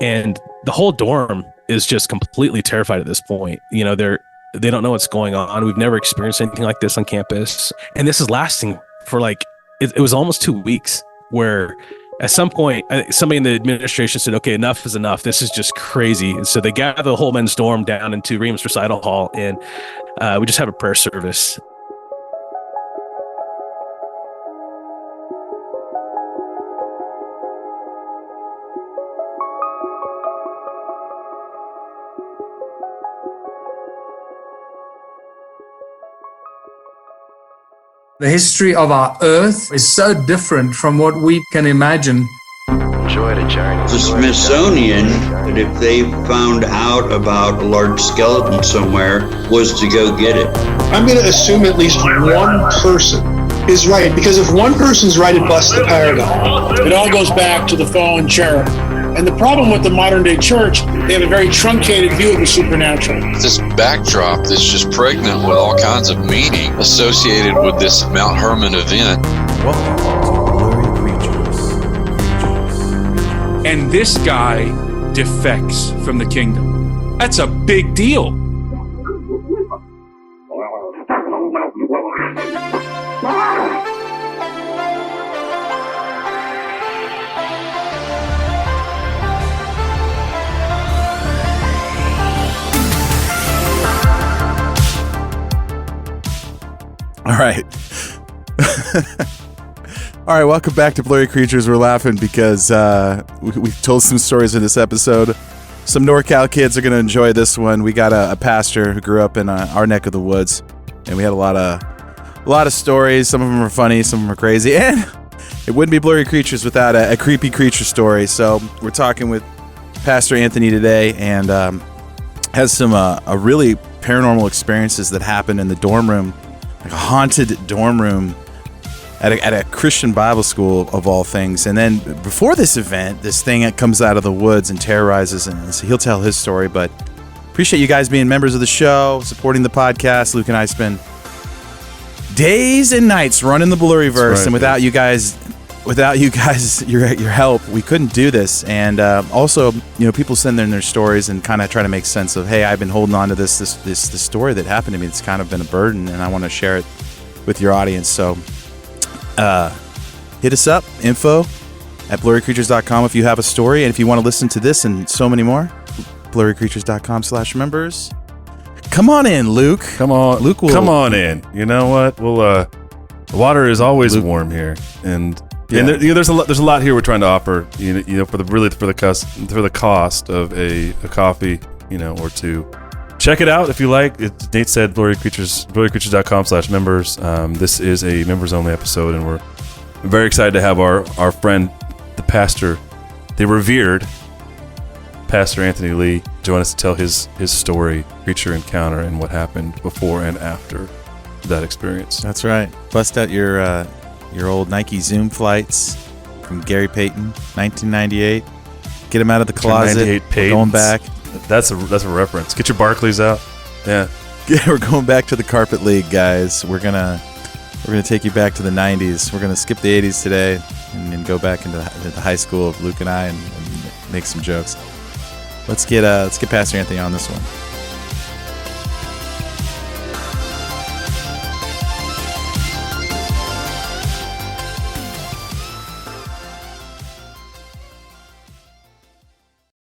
And the whole dorm is just completely terrified at this point. You know, they don't know what's going on. We've never experienced anything like this on campus. And this is lasting for like, it was almost 2 weeks, where at some point, somebody in the administration said, okay, enough is enough. This is just crazy. And so they gather the whole men's dorm down into Reams Recital Hall, and we just have a prayer service. The history of our Earth is so different from what we can imagine. Enjoy the journey. The Smithsonian, that if they found out about a large skeleton somewhere, was to go get it. I'm going to assume at least one person is right, because if one person's right, it busts the paradigm. It all goes back to the fallen cherub. And the problem with the modern day church, they have a very truncated view of the supernatural. This backdrop that's just pregnant with all kinds of meaning associated with this Mount Hermon event. Welcome to Blurry Creatures. And this guy defects from the kingdom. That's a big deal. All right. All right, welcome back to Blurry Creatures. We're laughing because we told some stories in this episode. Some NorCal kids are going to enjoy this one. We got a pastor who grew up in our neck of the woods, and we had a lot of stories. Some of them are funny, some of them are crazy, and it wouldn't be Blurry Creatures without a creepy creature story. So we're talking with Pastor Anthony today, and has some really paranormal experiences that happened in the dorm room. Like a haunted dorm room at a Christian Bible school, of all things. And then before this event, this thing that comes out of the woods and terrorizes, and so he'll tell his story. But appreciate you guys being members of the show, supporting the podcast. Luke and I spend days and nights running the Blurryverse, right, and without you guys, your help, we couldn't do this. And also, you know, people send in their stories and kind of try to make sense of, hey, I've been holding on to this story that happened to me. It's kind of been a burden, and I want to share it with your audience. So hit us up, info@blurrycreatures.com if you have a story, and if you want to listen to this and so many more, blurrycreatures.com/members. Come on in, Luke. Come on, Luke. Come on in. You know what? The water is always warm here, and there's a lot here we're trying to offer. You know, for the cost of a coffee, you know, or two. Check it out if you like. Nate said blurrycreatures.com/members. This is a members only episode, and we're very excited to have our friend, the pastor, the revered Pastor Anthony Lee, join us to tell his story, creature encounter, and what happened before and after that experience. That's right. Bust out your old Nike Zoom flights from Gary Payton, 1998. Get them out of the closet. We're going back. That's a reference. Get your Barclays out. Yeah, we're going back to the Carpet League, guys. We're gonna take you back to the 90s. We're gonna skip the 80s today and go back into the high school of Luke and I and make some jokes. Let's get Pastor Anthony on this one.